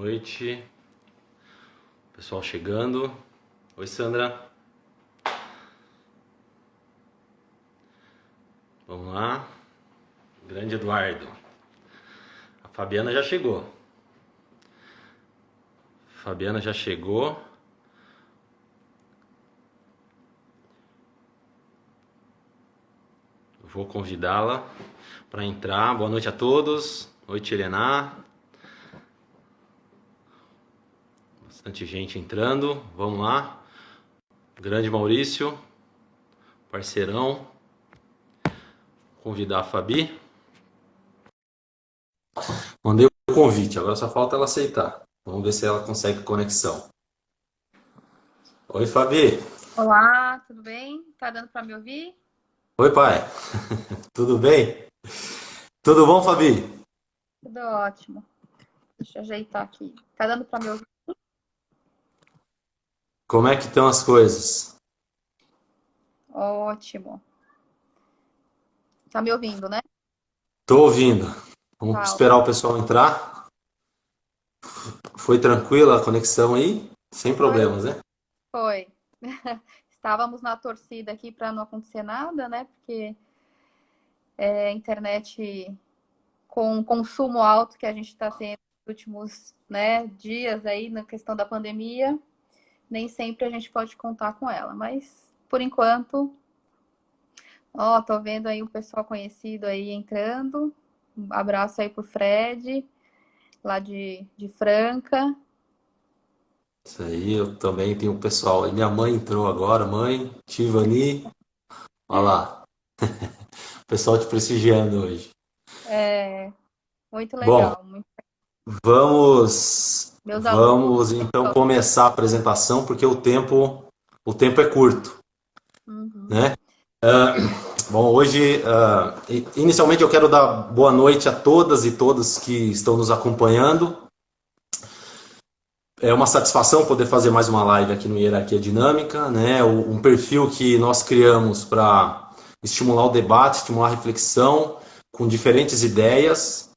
noite. Pessoal chegando. Oi, Sandra. Vamos lá. Grande Eduardo. A Fabiana já chegou. Fabiana já chegou. Vou convidá-la para entrar. Boa noite a todos. Noite, Helena. Bastante gente entrando. Vamos lá. Grande Maurício. Parceirão. Convidar a Fabi. Mandei o convite. Agora só falta ela aceitar. Vamos ver se ela consegue conexão. Oi, Fabi. Olá, tudo bem? Tá dando para me ouvir? Oi, pai. Tudo bem? Tudo bom, Fabi? Tudo ótimo. Deixa eu ajeitar aqui. Tá dando para me ouvir? Como é que estão as coisas? Ótimo. Tá me ouvindo, né? Tô ouvindo. Vamos Tá, esperar o pessoal entrar. Foi tranquila a conexão aí? Sem foi. problemas, né? Foi. Estávamos na torcida aqui para não acontecer nada, né? Porque internet com consumo alto que a gente está tendo nos últimos, né, dias aí na questão da pandemia, nem sempre a gente pode contar com ela. Mas, por enquanto, ó, tô vendo aí um pessoal conhecido aí entrando. Um abraço aí pro Fred, lá de Franca. Isso aí, eu também tenho o pessoal aí. Minha mãe entrou agora, mãe, Tivani. Olha lá, o pessoal te prestigiando hoje. É, muito Bom, legal. Meus alunos. vamos então começar a apresentação, porque o tempo é curto, Uhum. né? Bom, hoje, inicialmente eu quero dar boa noite a todas e todos que estão nos acompanhando. É uma satisfação poder fazer mais uma live aqui no Hierarquia Dinâmica, né? Um perfil que nós criamos para estimular o debate, estimular a reflexão com diferentes ideias.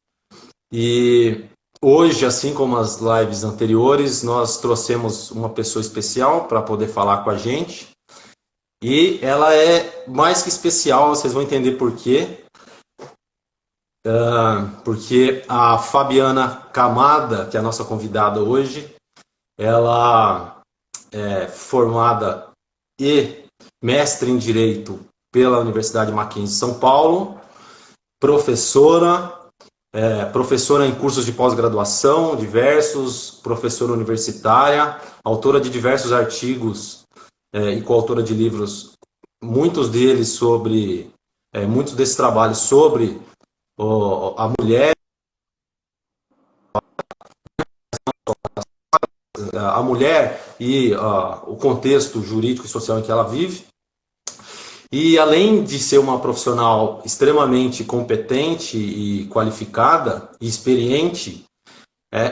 E hoje, assim como as lives anteriores, nós trouxemos uma pessoa especial para poder falar com a gente. E ela é mais que especial, vocês vão entender por quê. Porque a Fabiana Camada, que é a nossa convidada hoje, ela é formada e mestre em Direito pela Universidade Mackenzie de São Paulo, professora, professora em cursos de pós-graduação diversos, professora universitária, autora de diversos artigos e coautora de livros, muitos deles sobre, muitos desses trabalhos sobre a mulher, e o contexto jurídico e social em que ela vive. E além de ser uma profissional extremamente competente e qualificada e experiente,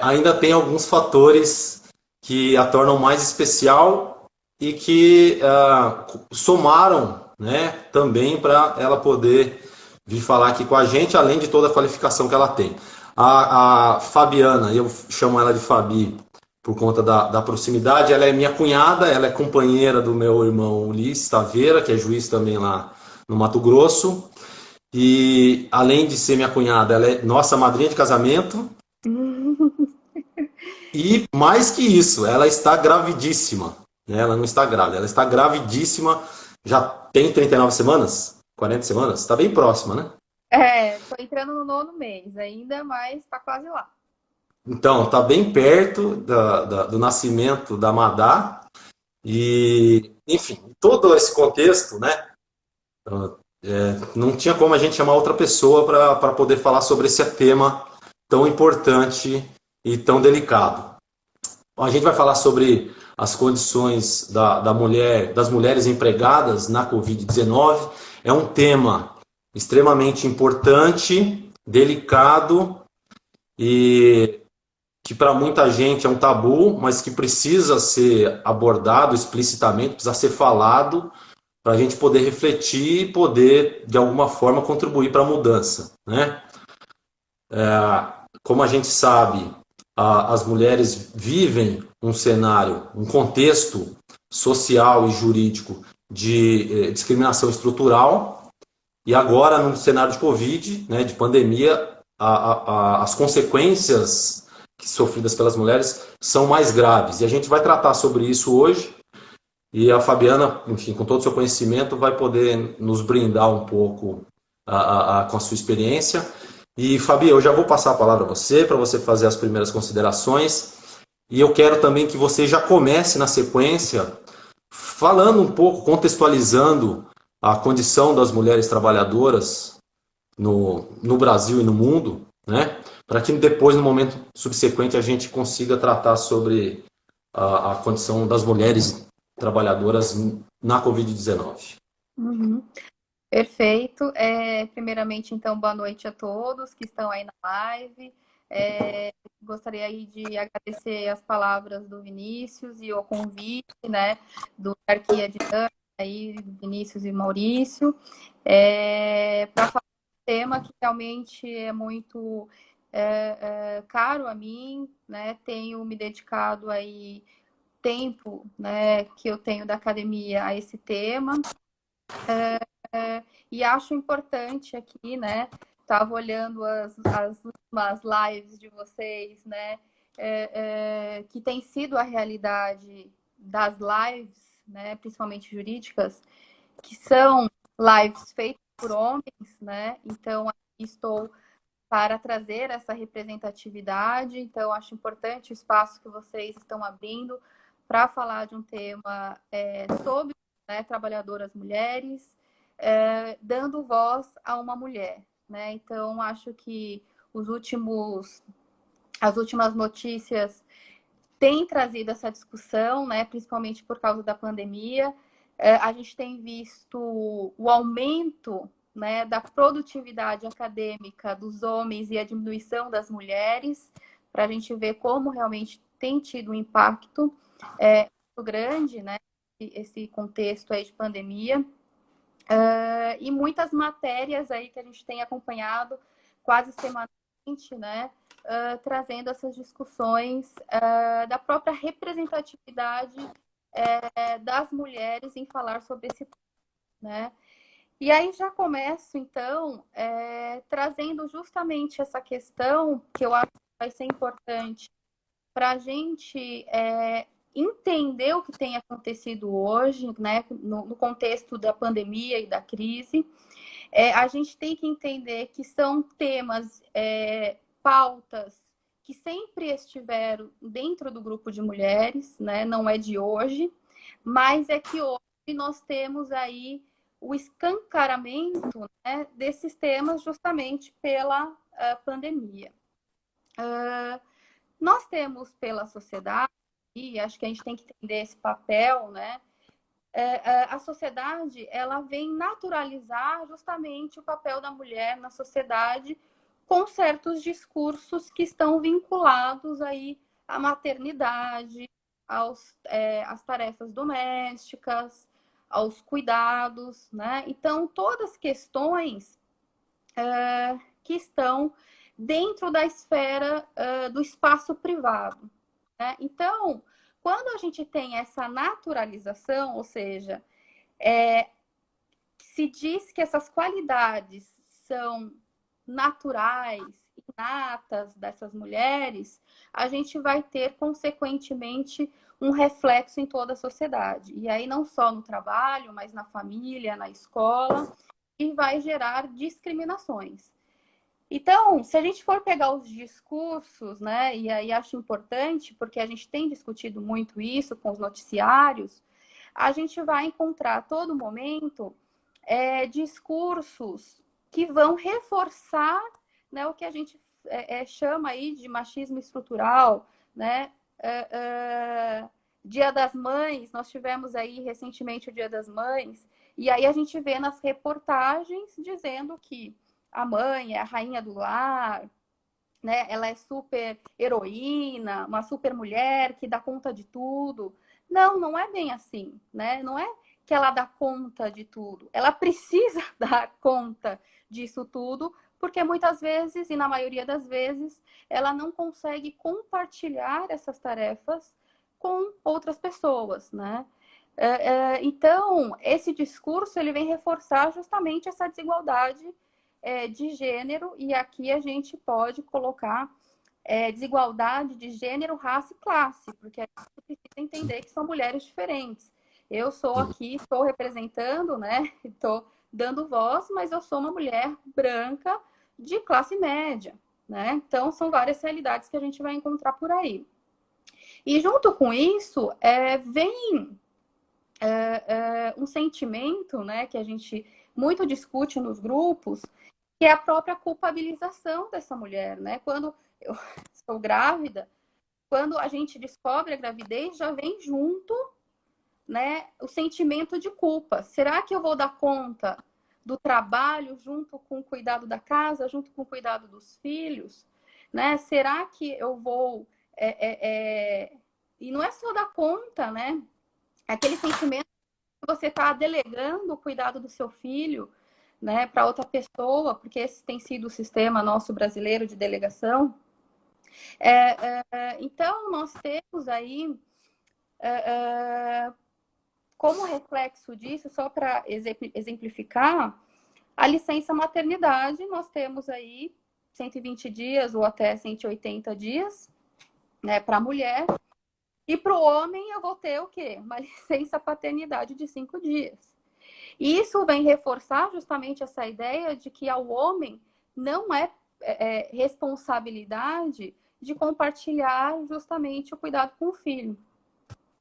ainda tem alguns fatores que a tornam mais especial e que somaram, né, também para ela poder vir falar aqui com a gente, além de toda a qualificação que ela tem. A Fabiana, eu chamo ela de Fabi por conta da proximidade, ela é minha cunhada, ela é companheira do meu irmão Ulisses Taveira, que é juiz também lá no Mato Grosso. E além de ser minha cunhada, ela é nossa madrinha de casamento. E mais que isso, ela está gravidíssima. Né? Ela não está grávida, ela está gravidíssima. Já tem 39 semanas? 40 semanas? Está bem próxima, né? Tô entrando no nono mês ainda, mas tá quase lá. Então, está bem perto do nascimento da Madá. E, enfim, todo esse contexto, né? Não tinha como a gente chamar outra pessoa para poder falar sobre esse tema tão importante e tão delicado. A gente vai falar sobre as condições da mulher, das mulheres empregadas na Covid-19. É um tema extremamente importante, delicado e que para muita gente é um tabu, mas que precisa ser abordado explicitamente, precisa ser falado para a gente poder refletir e poder, de alguma forma, contribuir para a mudança. Né? Como a gente sabe, as mulheres vivem um cenário, um contexto social e jurídico de discriminação estrutural, e agora, no cenário de Covid, né, de pandemia, as consequências sofridas pelas mulheres são mais graves. E a gente vai tratar sobre isso hoje, e a Fabiana, enfim, com todo o seu conhecimento, vai poder nos brindar um pouco com a sua experiência. E, Fabi, eu já vou passar a palavra a você, para você fazer as primeiras considerações. E eu quero também que você já comece na sequência falando um pouco, contextualizando a condição das mulheres trabalhadoras no Brasil e no mundo, né? Para que depois, no momento subsequente, a gente consiga tratar sobre a condição das mulheres trabalhadoras na Covid-19. Uhum. Perfeito. Primeiramente, então, boa noite a todos que estão aí na live. Gostaria aí de agradecer as palavras do Vinícius e o convite, né, do Arquia Dinâmica, aí, Vinícius e Maurício, para falar de um tema que realmente é muito caro a mim, né? Tenho me dedicado aí tempo, né, que eu tenho da academia a esse tema. E acho importante aqui, né? Estava olhando as últimas lives de vocês, né? Que tem sido a realidade das lives, né? Principalmente jurídicas, que são lives feitas por homens, né? Então, estou para trazer essa representatividade. Então, acho importante o espaço que vocês estão abrindo para falar de um tema sobre, né, trabalhadoras mulheres, dando voz a uma mulher, né? Então, acho que as últimas notícias têm trazido essa discussão, né? Principalmente por causa da pandemia. A gente tem visto o aumento, né, da produtividade acadêmica dos homens e a diminuição das mulheres, para a gente ver como realmente tem tido um impacto muito grande, né? Esse contexto aí de pandemia. E muitas matérias aí que a gente tem acompanhado quase semanalmente, né? Trazendo essas discussões da própria representatividade das mulheres em falar sobre esse tema, né? E aí já começo, então, trazendo justamente essa questão que eu acho que vai ser importante para a gente entender o que tem acontecido hoje, né, no contexto da pandemia e da crise. A gente tem que entender que são temas, pautas que sempre estiveram dentro do grupo de mulheres, né, não é de hoje, mas é que hoje nós temos aí o escancaramento, né, desses temas justamente pela pandemia. Nós temos pela sociedade, e acho que a gente tem que entender esse papel, né? A sociedade, ela vem naturalizar justamente o papel da mulher na sociedade com certos discursos que estão vinculados aí à maternidade, às tarefas domésticas, aos cuidados, né? Então, todas questões que estão dentro da esfera do espaço privado, né? Então, quando a gente tem essa naturalização, ou seja, se diz que essas qualidades são naturais, inatas dessas mulheres, a gente vai ter, consequentemente, um reflexo em toda a sociedade. E aí, não só no trabalho, mas na família, na escola, e vai gerar discriminações. Então, se a gente for pegar os discursos, né, e aí acho importante, porque a gente tem discutido muito isso com os noticiários, a gente vai encontrar a todo momento discursos que vão reforçar, né, o que a gente chama aí de machismo estrutural, né? Dia das Mães, nós tivemos aí recentemente o Dia das Mães, e aí a gente vê nas reportagens dizendo que a mãe é a rainha do lar, né? Ela é super heroína, uma super mulher que dá conta de tudo. Não, não é bem assim, né? Não é que ela dá conta de tudo. Ela precisa dar conta disso tudo porque muitas vezes, e na maioria das vezes, ela não consegue compartilhar essas tarefas com outras pessoas, né? Então, esse discurso ele vem reforçar justamente essa desigualdade de gênero, e aqui a gente pode colocar desigualdade de gênero, raça e classe, porque a gente precisa entender que são mulheres diferentes. Eu sou aqui, estou representando, né? Estou dando voz, mas eu sou uma mulher branca de classe média, né? Então, são várias realidades que a gente vai encontrar por aí. E junto com isso, vem um sentimento, né, que a gente muito discute nos grupos, que é a própria culpabilização dessa mulher, né? Quando eu estou grávida, quando a gente descobre a gravidez, já vem junto, né, o sentimento de culpa. Será que eu vou dar conta do trabalho junto com o cuidado da casa, junto com o cuidado dos filhos? Né? Será que eu vou... E não é só dar conta, né? É aquele sentimento que você está delegando o cuidado do seu filho, né, para outra pessoa, porque esse tem sido o sistema nosso brasileiro de delegação. Então, nós temos aí, como reflexo disso, só para exemplificar, a licença maternidade, nós temos aí 120 dias ou até 180 dias, né, para a mulher. E para o homem, eu vou ter o quê? Uma licença paternidade de 5 dias. E isso vem reforçar justamente essa ideia de que ao homem não é responsabilidade de compartilhar justamente o cuidado com o filho,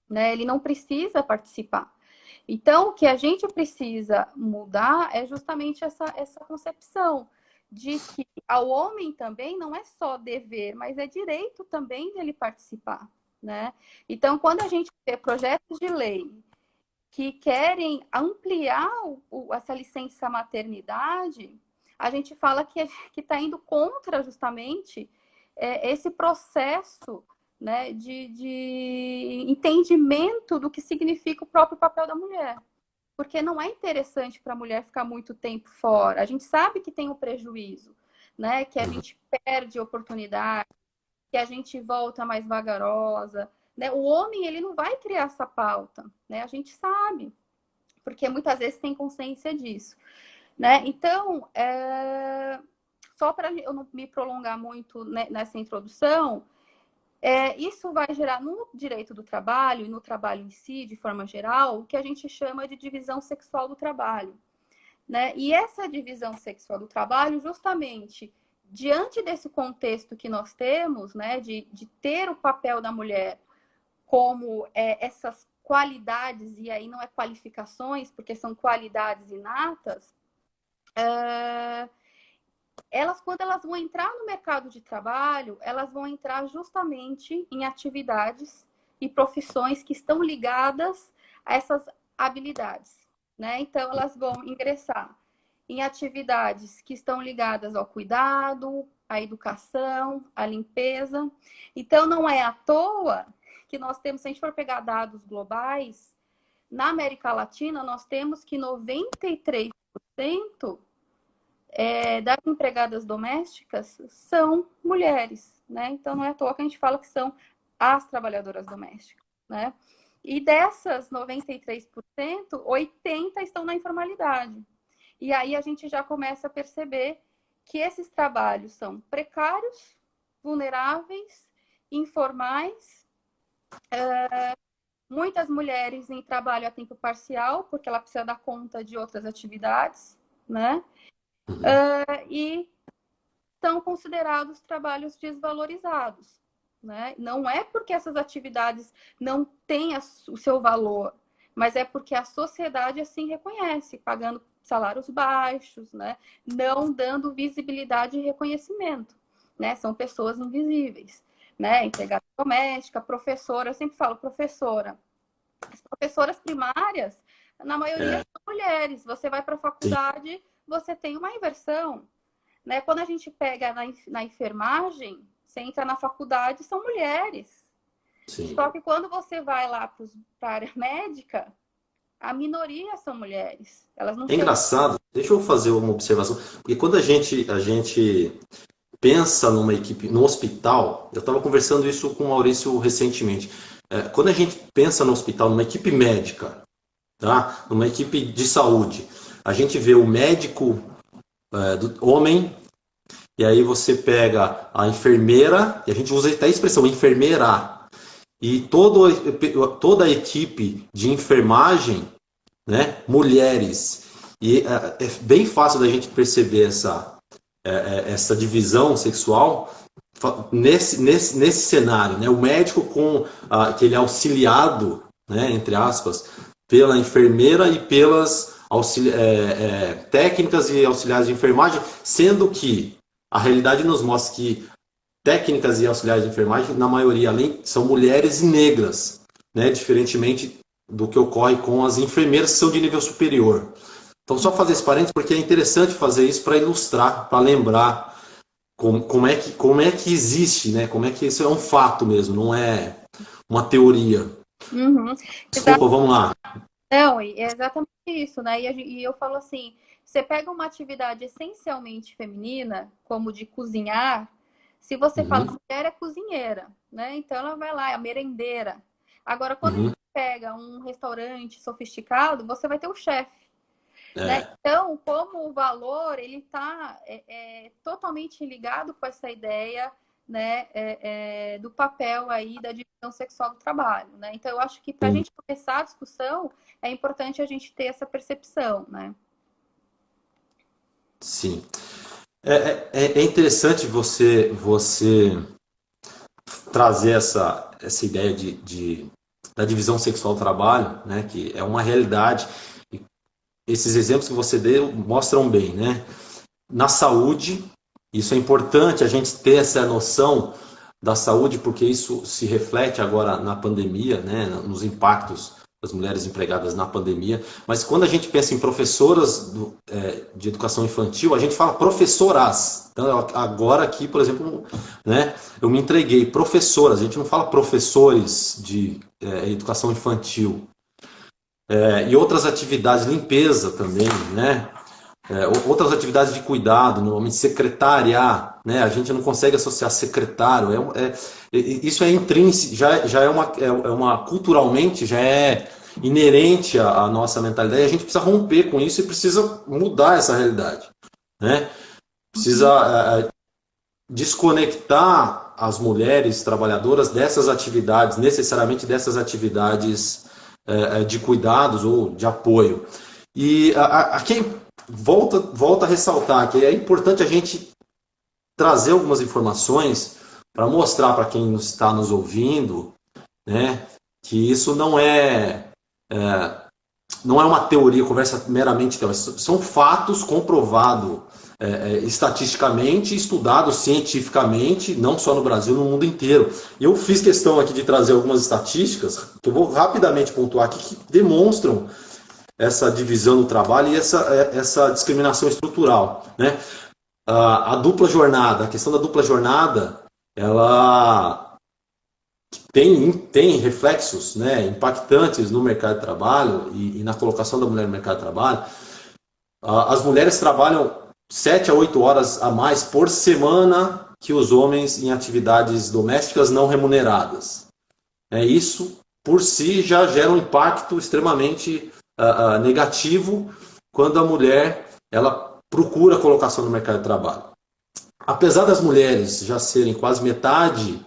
né? Ele não precisa participar. Então, o que a gente precisa mudar é justamente essa concepção de que ao homem também não é só dever, mas é direito também dele participar, né? Então, quando a gente vê projetos de lei que querem ampliar essa licença maternidade, a gente fala que está indo contra justamente esse processo, né, de entendimento do que significa o próprio papel da mulher. Porque não é interessante para a mulher ficar muito tempo fora. A gente sabe que tem um prejuízo, né? Que a gente perde oportunidade, que a gente volta mais vagarosa, né? O homem, ele não vai criar essa pauta, né? A gente sabe, porque muitas vezes tem consciência disso, né? Então, só para eu não me prolongar muito, né, nessa introdução, isso vai gerar no direito do trabalho e no trabalho em si, de forma geral, o que a gente chama de divisão sexual do trabalho, né? E essa divisão sexual do trabalho, justamente diante desse contexto que nós temos, né, de ter o papel da mulher como essas qualidades, e aí não é qualificações, porque são qualidades inatas, elas, quando elas vão entrar no mercado de trabalho, elas vão entrar justamente em atividades e profissões que estão ligadas a essas habilidades, né? Então, elas vão ingressar em atividades que estão ligadas ao cuidado, à educação, à limpeza. Então, não é à toa que nós temos, se a gente for pegar dados globais, na América Latina, nós temos que 93% das empregadas domésticas são mulheres, né? Então, não é à toa que a gente fala que são as trabalhadoras domésticas, né? E dessas 93%, 80% estão na informalidade. E aí a gente já começa a perceber que esses trabalhos são precários, vulneráveis, informais, muitas mulheres em trabalho a tempo parcial, porque ela precisa dar conta de outras atividades, né? E são considerados trabalhos desvalorizados, né? Não é porque essas atividades não têm o seu valor, mas é porque a sociedade assim reconhece, pagando salários baixos, né? Não dando visibilidade e reconhecimento, né? São pessoas invisíveis, né? Empregada doméstica, professora, eu sempre falo professora. As professoras primárias, na maioria são mulheres. Você vai para a faculdade, você tem uma inversão, né? Quando a gente pega na enfermagem, você entra na faculdade, são mulheres. Sim. Só que quando você vai lá para a área médica, a minoria são mulheres. Elas não É chegam. engraçado, deixa eu fazer uma observação, porque quando a gente pensa numa equipe, no hospital, eu estava conversando isso com o Maurício recentemente. Quando a gente pensa no hospital, numa equipe médica, tá? Numa equipe de saúde, a gente vê o médico do homem, e aí você pega a enfermeira, e a gente usa até a expressão enfermeira, e toda a equipe de enfermagem, né, mulheres. E é bem fácil da gente perceber essa divisão sexual nesse cenário, né? O médico que ele é auxiliado, né, entre aspas, pela enfermeira e pelas técnicas e auxiliares de enfermagem, sendo que a realidade nos mostra que técnicas e auxiliares de enfermagem, na maioria, além, são mulheres e negras, né? Diferentemente do que ocorre com as enfermeiras que são de nível superior. Então, só fazer esse parênteses, porque é interessante fazer isso para ilustrar, para lembrar como é que existe, né? Como é que isso é um fato mesmo, não é uma teoria. Uhum. Desculpa, vamos lá. Não, e é exatamente isso, né? E eu falo assim, você pega uma atividade essencialmente feminina, como de cozinhar, se você fala que a mulher é cozinheira, né? Então ela vai lá, é a merendeira. Agora, quando a gente pega um restaurante sofisticado, você vai ter o chefe. Né? Então, como o valor ele está totalmente ligado com essa ideia, né, do papel aí da divisão sexual do trabalho, né? Então, eu acho que para a gente começar a discussão é importante a gente ter essa percepção, né? Sim. É interessante você trazer essa ideia da divisão sexual do trabalho, né, que é uma realidade. Esses exemplos que você deu mostram bem, né? Na saúde, isso é importante a gente ter essa noção da saúde, porque isso se reflete agora na pandemia, né? Nos impactos das mulheres empregadas na pandemia. Mas quando a gente pensa em professoras de educação infantil, a gente fala professoras. Então, agora aqui, por exemplo, né, eu me entreguei, professoras, a gente não fala professores de educação infantil. E outras atividades, limpeza também, né? Outras atividades de cuidado, normalmente secretária, né? A gente não consegue associar secretário. Isso é intrínseco, já culturalmente já é inerente à nossa mentalidade. A gente precisa romper com isso e precisa mudar essa realidade, né? Precisa desconectar as mulheres trabalhadoras dessas atividades, necessariamente dessas atividades de cuidados ou de apoio. E aqui volta a ressaltar que é importante a gente trazer algumas informações para mostrar para quem está nos ouvindo, né, que isso não é uma teoria, conversa meramente teórica. São fatos comprovados estatisticamente, estudados cientificamente, não só no Brasil, no mundo inteiro. Eu fiz questão aqui de trazer algumas estatísticas, que eu vou rapidamente pontuar aqui, que demonstram essa divisão do trabalho e essa discriminação estrutural, né? A dupla jornada, a questão da dupla jornada, ela tem reflexos, né, impactantes no mercado de trabalho e na colocação da mulher no mercado de trabalho. As mulheres trabalham 7 a 8 horas a mais por semana que os homens em atividades domésticas não remuneradas. Isso, por si, já gera um impacto extremamente negativo quando a mulher ela procura colocação no mercado de trabalho. Apesar das mulheres já serem quase metade,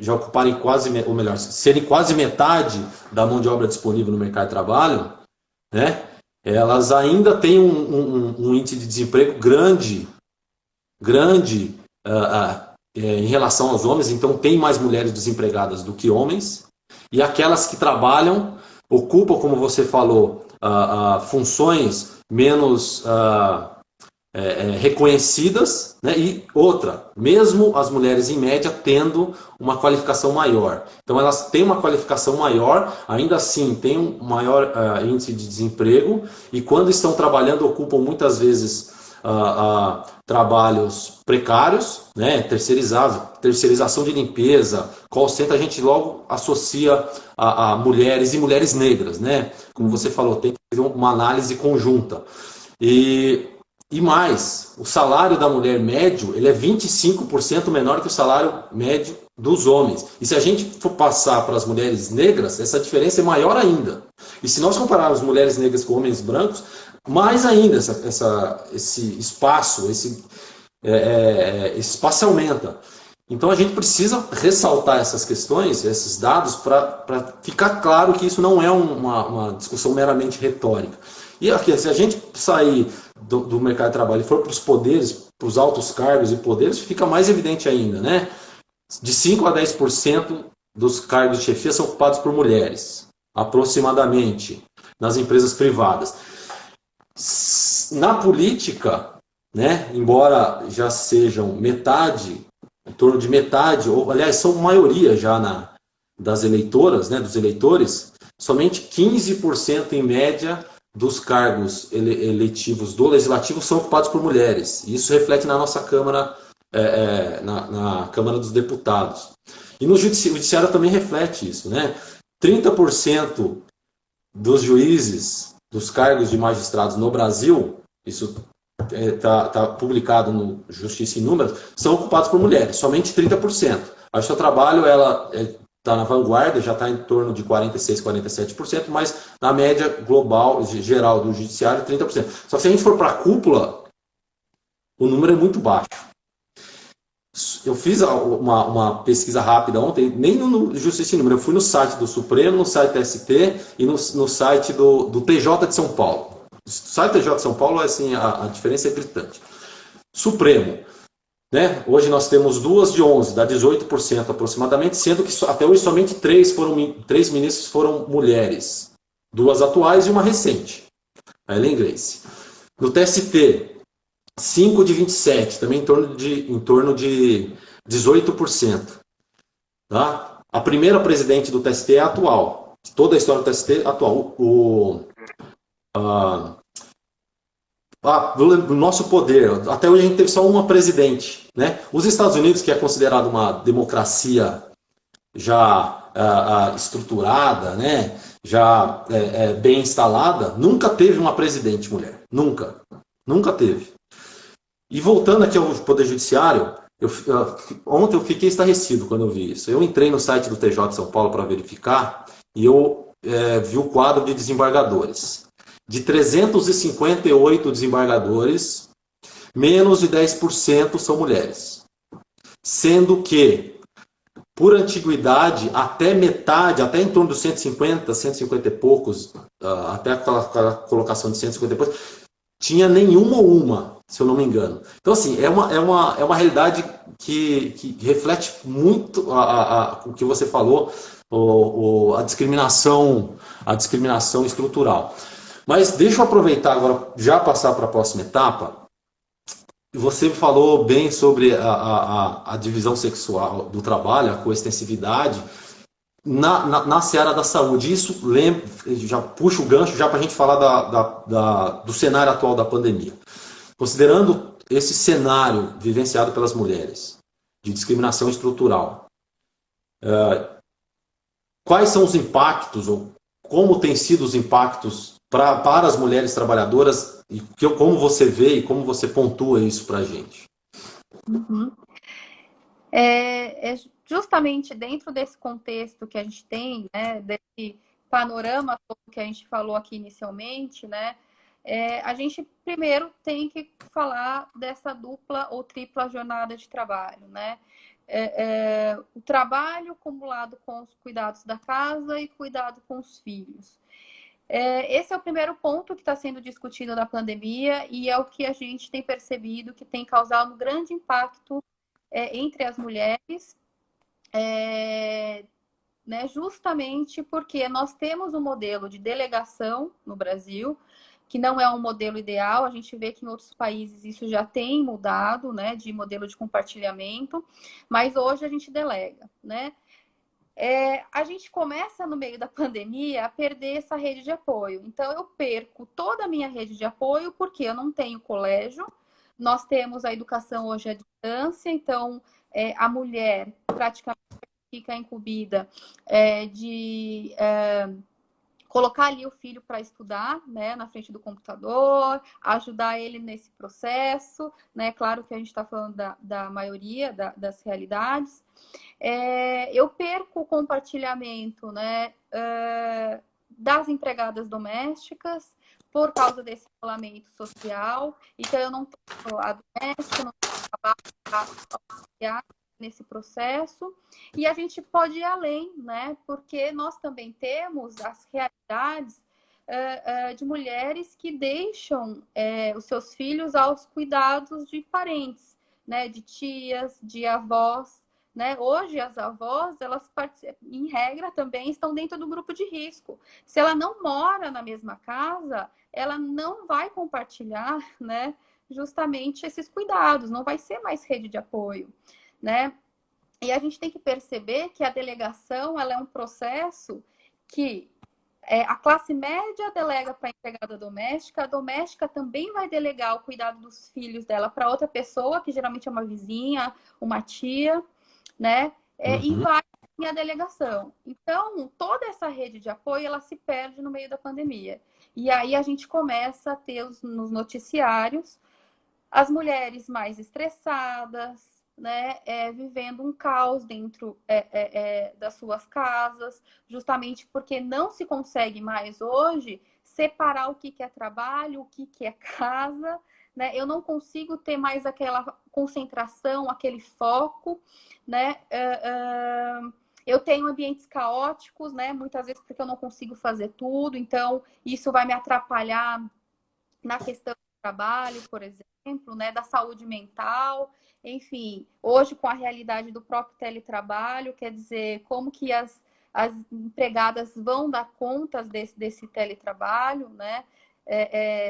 já ocuparem quase, ou melhor, serem quase metade da mão de obra disponível no mercado de trabalho, né, elas ainda têm um índice de desemprego grande em relação aos homens, então tem mais mulheres desempregadas do que homens, e aquelas que trabalham ocupam, como você falou, funções menos reconhecidas, né? E outra, mesmo as mulheres em média tendo uma qualificação maior. Então elas têm uma qualificação maior, ainda assim têm um maior índice de desemprego, e quando estão trabalhando ocupam muitas vezes trabalhos precários, né, terceirizados, terceirização de limpeza, call center, a gente logo associa a mulheres e mulheres negras, né? Como você falou, tem que ter uma análise conjunta. E mais, o salário da mulher médio, ele é 25% menor que o salário médio dos homens. E se a gente for passar para as mulheres negras, essa diferença é maior ainda. E se nós compararmos mulheres negras com homens brancos, mais ainda esse espaço, esse espaço aumenta. Então a gente precisa ressaltar essas questões, esses dados, para ficar claro que isso não é uma discussão meramente retórica. E aqui, se a gente sair do mercado de trabalho e for para os poderes, para os altos cargos e poderes, fica mais evidente ainda, né? De 5 a 10% dos cargos de chefia são ocupados por mulheres, aproximadamente, nas empresas privadas. Na política, né, embora já sejam metade, em torno de metade, ou aliás, são maioria já das eleitoras, né, dos eleitores, somente 15% em média dos cargos eletivos do Legislativo são ocupados por mulheres. E isso reflete na nossa Câmara, na Câmara dos Deputados. E no Judiciário também reflete isso, né? 30% dos juízes, dos cargos de magistrados no Brasil, isso está publicado no Justiça em Números, são ocupados por mulheres, somente 30%. Acho que o trabalho está na vanguarda, já está em torno de 46%, 47%, mas na média global, geral do Judiciário, 30%. Só que se a gente for para a cúpula, o número é muito baixo. Eu fiz uma pesquisa rápida ontem, nem no Justiça em Números, eu fui no site do Supremo, no site do ST e no site do TJ de São Paulo. O site do TJ de São Paulo, assim, a diferença é gritante. Supremo. Né? Hoje nós temos 2 de 11, dá 18% aproximadamente, sendo que até hoje somente 3 ministros foram mulheres. 2 atuais e uma recente, a Ellen Grace. No TST, 5 de 27, também em torno de 18%. Tá? A primeira presidente do TST é atual. Toda a história do TST é atual. Do nosso poder, até hoje a gente teve só uma presidente, né? Os Estados Unidos, que é considerado uma democracia já estruturada, né? Já bem instalada, nunca teve uma presidente mulher, nunca teve. E voltando aqui ao Poder Judiciário, ontem eu fiquei estarrecido quando eu vi isso. Eu entrei no site do TJ de São Paulo para verificar e eu vi o quadro de desembargadores. De 358 desembargadores, menos de 10% são mulheres. Sendo que, por antiguidade, até metade, até em torno dos 150 e poucos, até aquela colocação de 150 e poucos, tinha nenhuma ou uma, se eu não me engano. Então, assim, é uma realidade que reflete muito o que você falou, a discriminação estrutural. Mas deixa eu aproveitar agora, já passar para a próxima etapa. Você falou bem sobre a divisão sexual do trabalho, a coextensividade, na seara da saúde. Isso já puxa o gancho já para a gente falar do cenário atual da pandemia. Considerando esse cenário vivenciado pelas mulheres, de discriminação estrutural, quais são os impactos, ou como têm sido os impactos para as mulheres trabalhadoras, e como você vê e como você pontua isso para a gente? Uhum. Justamente dentro desse contexto que a gente tem, né, desse panorama que a gente falou aqui inicialmente, né, a gente primeiro tem que falar dessa dupla ou tripla jornada de trabalho, né? O trabalho acumulado com os cuidados da casa e cuidado com os filhos. Esse é o primeiro ponto que está sendo discutido na pandemia e é o que a gente tem percebido que tem causado um grande impacto entre as mulheres, né, justamente porque nós temos um modelo de delegação no Brasil, que não é um modelo ideal. A gente vê que em outros países isso já tem mudado, né, de modelo de compartilhamento, mas hoje a gente delega, né? A gente começa no meio da pandemia a perder essa rede de apoio. Então, eu perco toda a minha rede de apoio porque eu não tenho colégio, Nós temos a educação hoje à distância, então a mulher praticamente fica incumbida de colocar ali o filho para estudar, né, na frente do computador, ajudar ele nesse processo, né? Claro que a gente está falando da maioria das realidades. Eu perco o compartilhamento, né, das empregadas domésticas por causa desse isolamento social. Então, eu não tenho a doméstica, não tenho a auxiliar nesse processo. E a gente pode ir além, né? Porque nós também temos as realidades de mulheres que deixam os seus filhos aos cuidados de parentes, né? De tias, de avós. Né? Hoje, as avós, elas, em regra, também estão dentro do grupo de risco. Se ela não mora na mesma casa, ela não vai compartilhar, né, justamente esses cuidados, não vai ser mais rede de apoio, né? E a gente tem que perceber que a delegação, ela é um processo que a classe média delega para a empregada doméstica, a doméstica também vai delegar o cuidado dos filhos dela para outra pessoa, que geralmente é uma vizinha, uma tia, né? E vai em a delegação. Então, toda essa rede de apoio, ela se perde no meio da pandemia. E aí a gente começa a ter nos noticiários as mulheres mais estressadas, né, vivendo um caos dentro das suas casas, justamente porque não se consegue mais hoje separar o que é trabalho, o que é casa, né? Eu não consigo ter mais aquela concentração, aquele foco, né? Eu tenho ambientes caóticos, né? Muitas vezes porque eu não consigo fazer tudo, então isso vai me atrapalhar na questão do trabalho, por exemplo, né, da saúde mental, enfim, hoje com a realidade do próprio teletrabalho, quer dizer, como que as empregadas vão dar conta desse teletrabalho, né?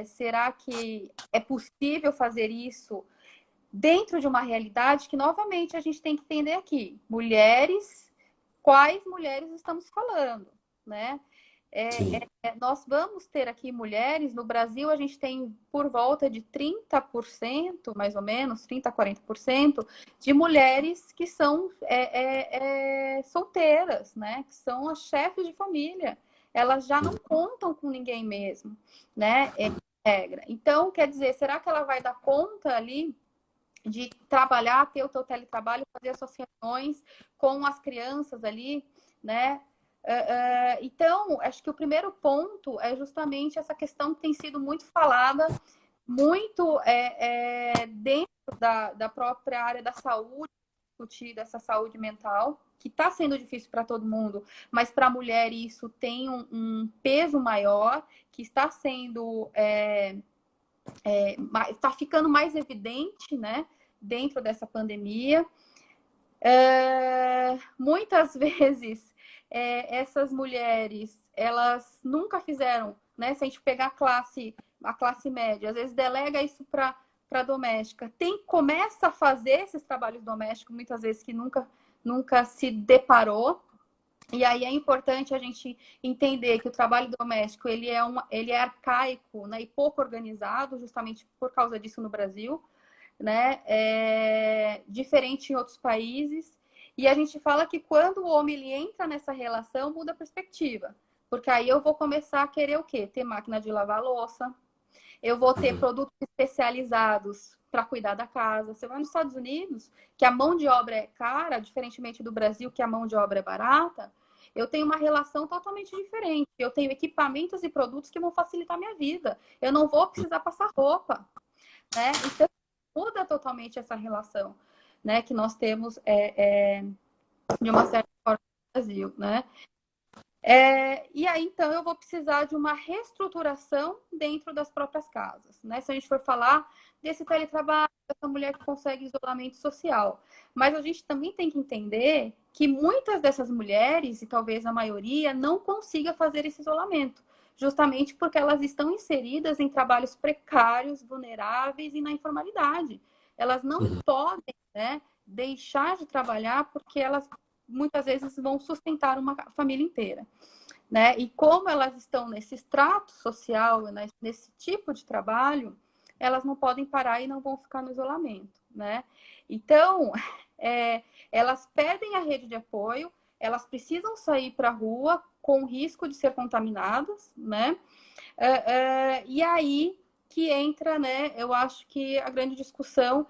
Será que é possível fazer isso dentro de uma realidade que, novamente, a gente tem que entender aqui, mulheres, quais mulheres estamos falando, né? Nós vamos ter aqui mulheres, no Brasil a gente tem por volta de 30%, mais ou menos, 30% a 40% de mulheres que são solteiras, né? Que são as chefes de família. Elas já não contam com ninguém mesmo, né? Regra. Então, quer dizer, será que ela vai dar conta ali de trabalhar, ter o seu teletrabalho, fazer associações com as crianças ali, né? Então, acho que o primeiro ponto é justamente essa questão que tem sido muito falada, muito dentro da própria área da saúde, discutir dessa saúde mental, que está sendo difícil para todo mundo, mas para a mulher isso tem um peso maior, que está sendo está ficando mais evidente, né, dentro dessa pandemia. Muitas vezes essas mulheres, elas nunca fizeram, né? Se a gente pegar a classe média, às vezes delega isso para a doméstica. Começa a fazer esses trabalhos domésticos, muitas vezes que nunca se deparou. E aí é importante a gente entender que o trabalho doméstico ele é arcaico, né, e pouco organizado, justamente por causa disso no Brasil, né? Diferente em outros países. E a gente fala que quando o homem ele entra nessa relação, muda a perspectiva. Porque aí eu vou começar a querer o quê? Ter máquina de lavar louça, eu vou ter produtos especializados para cuidar da casa. Você vai nos Estados Unidos, que a mão de obra é cara, diferentemente do Brasil, que a mão de obra é barata, eu tenho uma relação totalmente diferente. Eu tenho equipamentos e produtos que vão facilitar a minha vida. Eu não vou precisar passar roupa, né? Então, muda totalmente essa relação, né? Que nós temos de uma certa forma no Brasil, né? E aí, então, eu vou precisar de uma reestruturação dentro das próprias casas, né? Se a gente for falar desse teletrabalho, dessa mulher que consegue isolamento social. Mas a gente também tem que entender que muitas dessas mulheres, e talvez a maioria, não consiga fazer esse isolamento, justamente porque elas estão inseridas em trabalhos precários, vulneráveis e na informalidade. Elas não podem, né, deixar de trabalhar porque elas muitas vezes vão sustentar uma família inteira, né? E como elas estão nesse extrato social, né, nesse tipo de trabalho, elas não podem parar e não vão ficar no isolamento, né? Então, elas perdem a rede de apoio, elas precisam sair para a rua com risco de ser contaminadas, né? E aí que entra, né? Eu acho que a grande discussão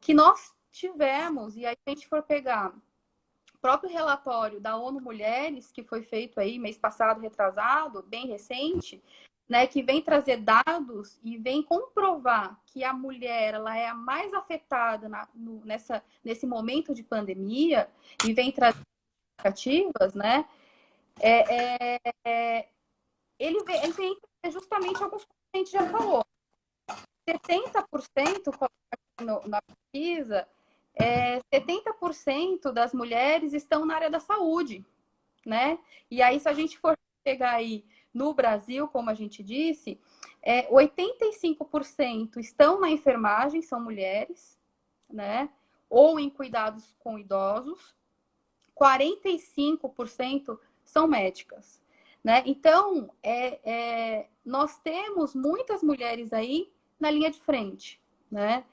que nós tivemos, e aí se a gente for pegar o próprio relatório da ONU Mulheres, que foi feito aí mês passado, retrasado, bem recente, né, que vem trazer dados e vem comprovar que a mulher ela é a mais afetada nesse momento de pandemia e vem trazer indicativas, né? Ele vem justamente alguns que a gente já falou. 70% na pesquisa, 70% das mulheres estão na área da saúde, né? E aí, se a gente for pegar aí no Brasil, como a gente disse, 85% estão na enfermagem, são mulheres, né? Ou em cuidados com idosos, 45% são médicas, né? Então, nós temos muitas mulheres aí na linha de frente, né?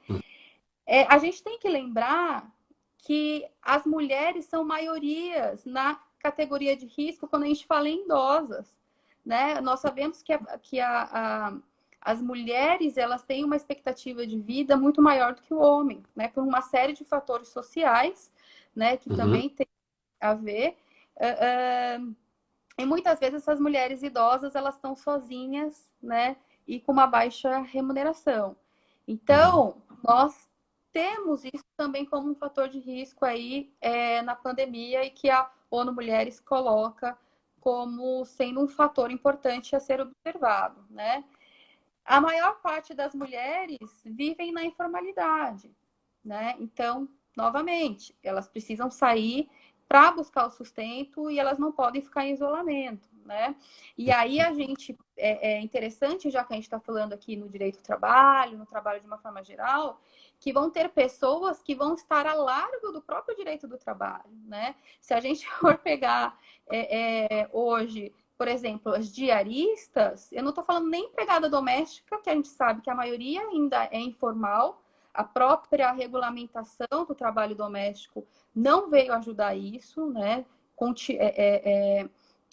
A gente tem que lembrar que as mulheres são maiorias na categoria de risco quando a gente fala em idosas, né? Nós sabemos que as mulheres elas têm uma expectativa de vida muito maior do que o homem, né? Por uma série de fatores sociais, né? Que também tem a ver. E muitas vezes essas mulheres idosas elas estão sozinhas, né? E com uma baixa remuneração. Então, nós temos isso também como um fator de risco aí na pandemia e que a ONU Mulheres coloca como sendo um fator importante a ser observado, né? A maior parte das mulheres vivem na informalidade, né? Então, novamente, elas precisam sair para buscar o sustento e elas não podem ficar em isolamento, né? E aí a gente é interessante, já que a gente está falando aqui no direito do trabalho, no trabalho de uma forma geral, que vão ter pessoas que vão estar a largo do próprio direito do trabalho, né? Se a gente for pegar hoje, por exemplo, as diaristas, eu não estou falando nem empregada doméstica, que a gente sabe que a maioria ainda é informal, a própria regulamentação do trabalho doméstico não veio ajudar isso, né?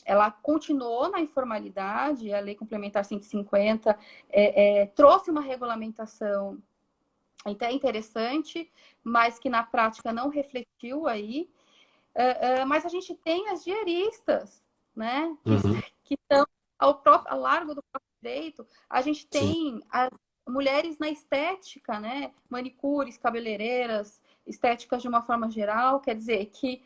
Ela continuou na informalidade, a Lei Complementar 150 trouxe uma regulamentação até interessante, mas que na prática não refletiu aí. Mas a gente tem as diaristas, né? Que estão ao largo do próprio direito. A gente tem as mulheres na estética, né? Manicures, cabeleireiras, estéticas de uma forma geral, quer dizer que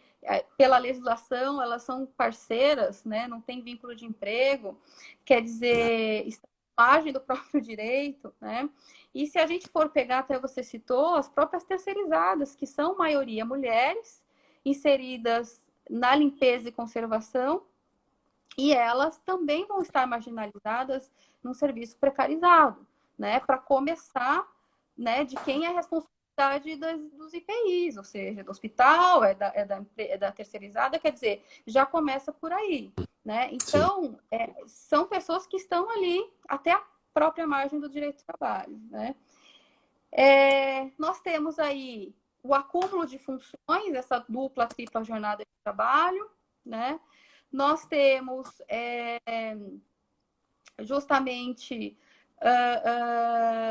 pela legislação elas são parceiras, né? Não tem vínculo de emprego, quer dizer, está à margem do próprio direito, né? E se a gente for pegar, até você citou, as próprias terceirizadas, que são maioria mulheres, inseridas na limpeza e conservação, e elas também vão estar marginalizadas num serviço precarizado, né? Para começar, né, de quem é a responsabilidade dos IPIs, ou seja, do hospital, da terceirizada, quer dizer, já começa por aí, né? Então, são pessoas que estão ali até a própria margem do direito do trabalho, né? Nós temos aí o acúmulo de funções, essa dupla, tripla jornada de trabalho, né? Nós temos justamente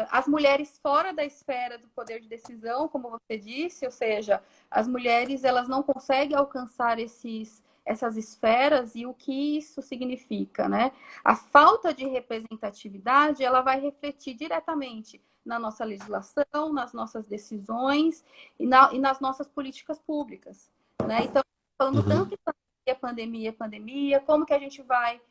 as mulheres fora da esfera do poder de decisão, como você disse, ou seja, as mulheres elas não conseguem alcançar essas esferas e o que isso significa, né? A falta de representatividade ela vai refletir diretamente na nossa legislação, nas nossas decisões e nas nossas políticas públicas, né? Então, falando tanto em pandemia, como que a gente vai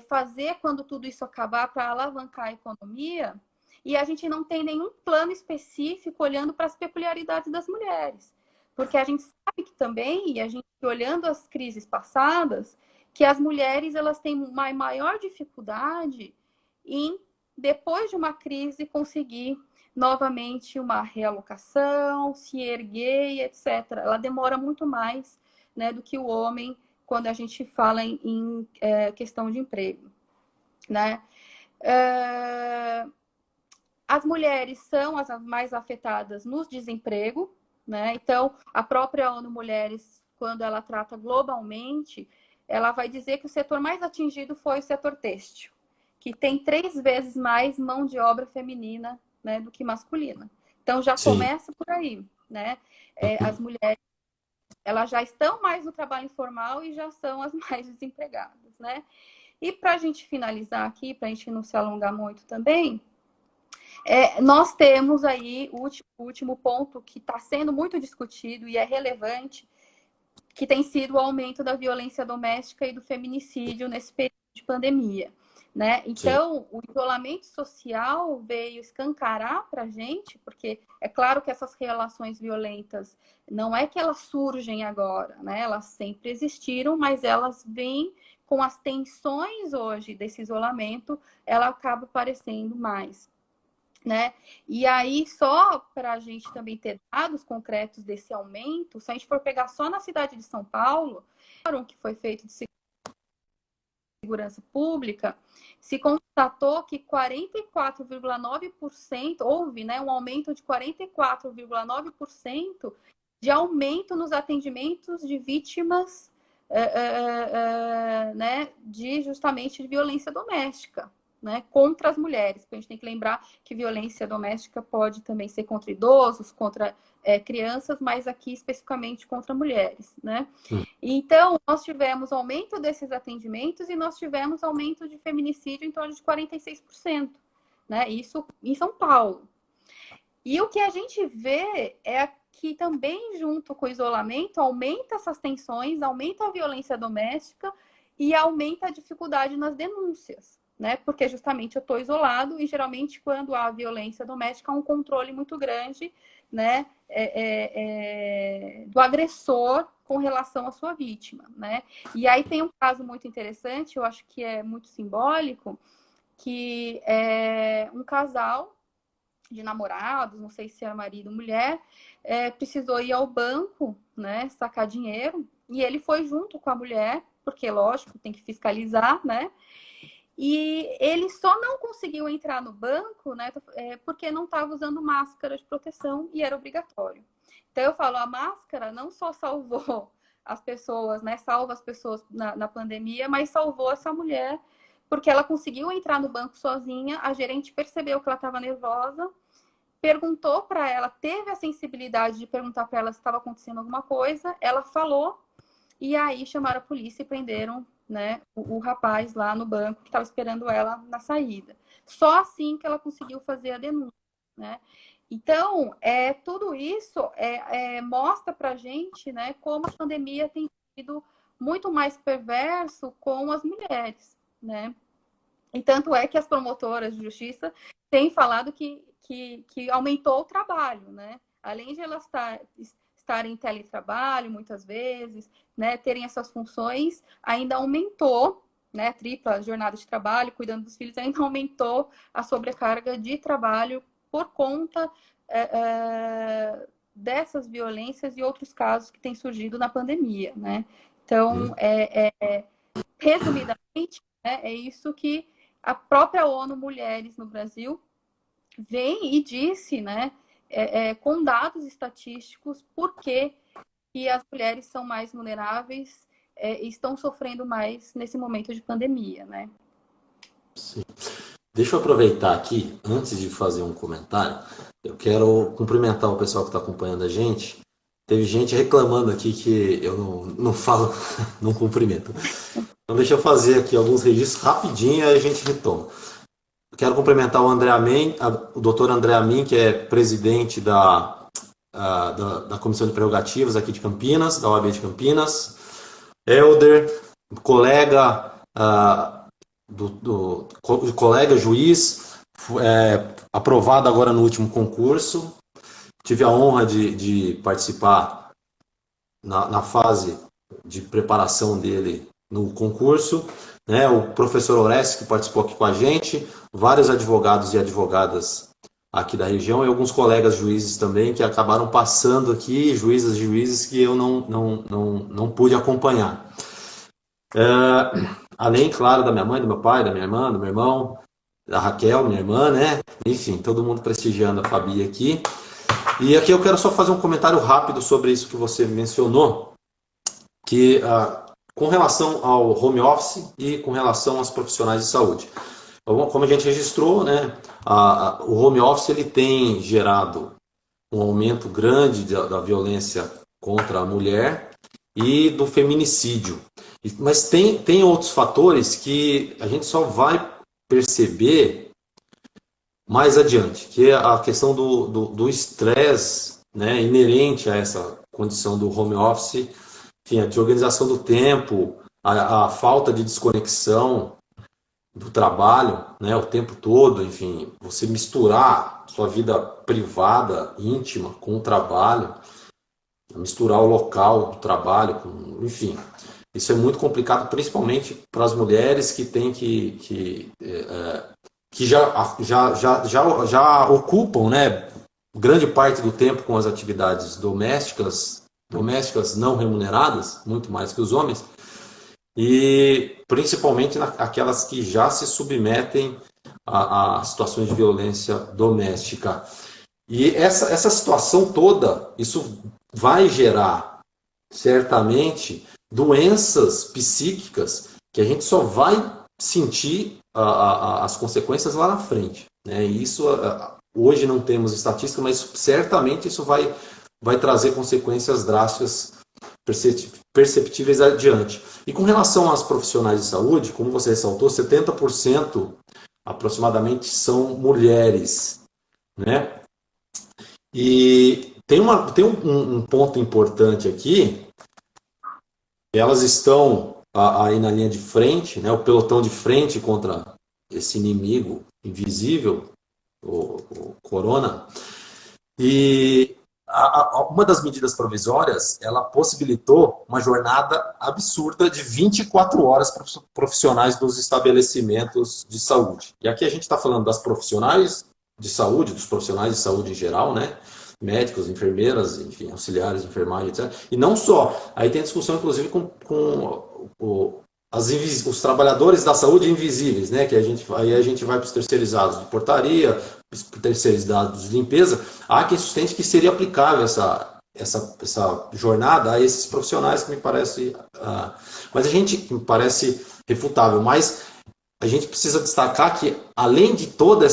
fazer quando tudo isso acabar para alavancar a economia, e a gente não tem nenhum plano específico olhando para as peculiaridades das mulheres. Porque a gente sabe que também, e a gente olhando as crises passadas, que as mulheres elas têm uma maior dificuldade em, depois de uma crise, conseguir novamente uma realocação, se erguer, etc. Ela demora muito mais, né, do que o homem quando a gente fala em questão de emprego, né? As mulheres são as mais afetadas no desemprego, né? Então, a própria ONU Mulheres, quando ela trata globalmente, ela vai dizer que o setor mais atingido foi o setor têxtil, que tem 3 vezes mais mão de obra feminina, né, do que masculina. Então, já Sim. começa por aí, né? As mulheres, elas já estão mais no trabalho informal e já são as mais desempregadas, né? E para a gente finalizar aqui, para a gente não se alongar muito também, nós temos aí o último ponto que está sendo muito discutido e é relevante, que tem sido o aumento da violência doméstica e do feminicídio nesse período de pandemia, né? Sim. Então, o isolamento social veio escancarar para a gente, porque é claro que essas relações violentas não é que elas surgem agora, né? Elas sempre existiram, mas elas vêm com as tensões hoje desse isolamento, ela acaba aparecendo mais, né? E aí, só para a gente também ter dados concretos desse aumento, se a gente for pegar só na cidade de São Paulo, que foi feito de segurança pública, se constatou que 44,9% houve, né, um aumento de 44,9% de aumento nos atendimentos de vítimas, né, de justamente de violência doméstica, né, contra as mulheres. Porque a gente tem que lembrar que violência doméstica pode também ser contra idosos, contra crianças, mas aqui especificamente contra mulheres, né? Então, nós tivemos aumento desses atendimentos e nós tivemos aumento de feminicídio em torno de 46%, né? Isso em São Paulo. E o que a gente vê é que também, junto com o isolamento, aumenta essas tensões, aumenta a violência doméstica e aumenta a dificuldade nas denúncias, né? Porque justamente eu estou isolado e geralmente quando há violência doméstica há um controle muito grande, né? Do agressor com relação à sua vítima, né? E aí tem um caso muito interessante, eu acho que é muito simbólico, que é um casal de namorados, não sei se era marido ou mulher, precisou ir ao banco, né, sacar dinheiro, e ele foi junto com a mulher, porque, lógico, tem que fiscalizar, né? E ele só não conseguiu entrar no banco, né, porque não estava usando máscara de proteção e era obrigatório. Então, eu falo, a máscara não só salvou as pessoas, né, salva as pessoas na pandemia, mas salvou essa mulher, porque ela conseguiu entrar no banco sozinha, a gerente percebeu que ela estava nervosa, perguntou para ela, teve a sensibilidade de perguntar para ela se estava acontecendo alguma coisa, ela falou, e aí chamaram a polícia e prenderam, né, o rapaz lá no banco que estava esperando ela na saída. Só assim que ela conseguiu fazer a denúncia, né? Então, tudo isso mostra para a gente, né, como a pandemia tem sido muito mais perverso com as mulheres, né? E tanto é que as promotoras de justiça têm falado que aumentou o trabalho, né? Além de elas estarem em teletrabalho muitas vezes, né, terem essas funções, ainda aumentou, né, tripla jornada de trabalho, cuidando dos filhos, ainda aumentou a sobrecarga de trabalho por conta dessas violências e outros casos que têm surgido na pandemia, né? Então, resumidamente, né, é isso que a própria ONU Mulheres no Brasil vem e disse, né, com dados estatísticos, por que as mulheres são mais vulneráveis e estão sofrendo mais nesse momento de pandemia, né? Sim. Deixa eu aproveitar aqui, antes de fazer um comentário, eu quero cumprimentar o pessoal que está acompanhando a gente. Teve gente reclamando aqui que eu não falo, não cumprimento. Então deixa eu fazer aqui alguns registros rapidinho e aí a gente retoma. Quero cumprimentar o André Amin, o Dr. André Amin, que é presidente da Comissão de Prerrogativas aqui de Campinas, da OAB de Campinas. Helder, colega, colega juiz, aprovado agora no último concurso. Tive a honra de participar na fase de preparação dele no concurso, né? O professor Orestes, que participou aqui com a gente, vários advogados e advogadas aqui da região e alguns colegas juízes também que acabaram passando aqui, juízas e juízes que eu não pude acompanhar. Além, claro, da minha mãe, do meu pai, da minha irmã, do meu irmão, a Raquel, minha irmã, né? Enfim, todo mundo prestigiando a Fabi aqui. E aqui eu quero só fazer um comentário rápido sobre isso que você mencionou, que com relação ao home office e com relação aos profissionais de saúde. Como a gente registrou, né, o home office ele tem gerado um aumento grande da violência contra a mulher e do feminicídio. Mas tem outros fatores que a gente só vai perceber mais adiante, que é a questão do estresse, né, inerente a essa condição do home office, enfim, a desorganização do tempo, a falta de desconexão do trabalho, né, o tempo todo, enfim, você misturar sua vida privada, íntima, com o trabalho, misturar o local do trabalho, enfim, isso é muito complicado, principalmente para as mulheres que têm que já ocupam, né, grande parte do tempo com as atividades domésticas não remuneradas, muito mais que os homens, e principalmente aquelas que já se submetem a situações de violência doméstica. E essa situação toda, isso vai gerar, certamente, doenças psíquicas que a gente só vai sentir as consequências lá na frente, né? E isso, hoje não temos estatística, mas certamente isso vai trazer consequências drásticas perceptíveis adiante. E com relação aos profissionais de saúde, como você ressaltou, 70% aproximadamente são mulheres, né? E tem um ponto importante aqui, elas estão aí na linha de frente, né, o pelotão de frente contra esse inimigo invisível, o corona, e uma das medidas provisórias, ela possibilitou uma jornada absurda de 24 horas para os profissionais dos estabelecimentos de saúde. E aqui a gente está falando das profissionais de saúde, dos profissionais de saúde em geral, né? Médicos, enfermeiras, enfim, auxiliares de enfermagem, etc. E não só. Aí tem discussão, inclusive, com os trabalhadores da saúde invisíveis, né? Que aí a gente vai para os terceirizados de portaria, terceirizados de limpeza. Há quem sustente que seria aplicável essa jornada a esses profissionais, que me parece, me parece refutável. Mas a gente precisa destacar que, além de todo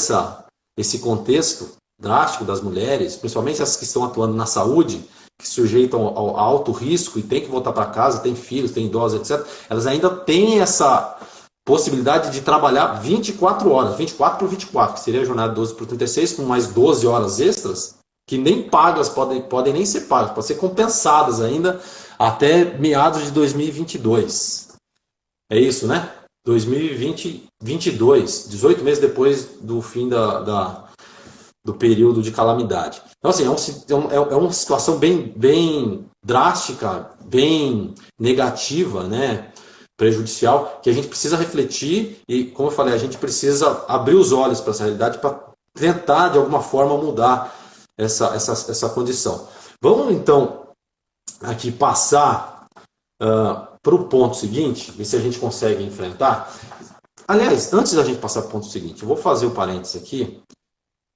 esse contexto drástico das mulheres, principalmente as que estão atuando na saúde, que se sujeitam ao alto risco e têm que voltar para casa, têm filhos, têm idosos, etc., elas ainda têm essa possibilidade de trabalhar 24 horas, 24 por 24, que seria a jornada 12 por 36, com mais 12 horas extras, que nem pagas, podem nem ser pagas, podem ser compensadas ainda até meados de 2022. É isso, né? 2022, 18 meses depois do fim do período de calamidade. Então, assim, é uma situação bem drástica, bem negativa, né? Prejudicial, que a gente precisa refletir e, como eu falei, a gente precisa abrir os olhos para essa realidade para tentar, de alguma forma, mudar essa condição. Vamos, então, aqui passar para o ponto seguinte, ver se a gente consegue enfrentar. Aliás, antes da gente passar para o ponto seguinte, eu vou fazer o parênteses aqui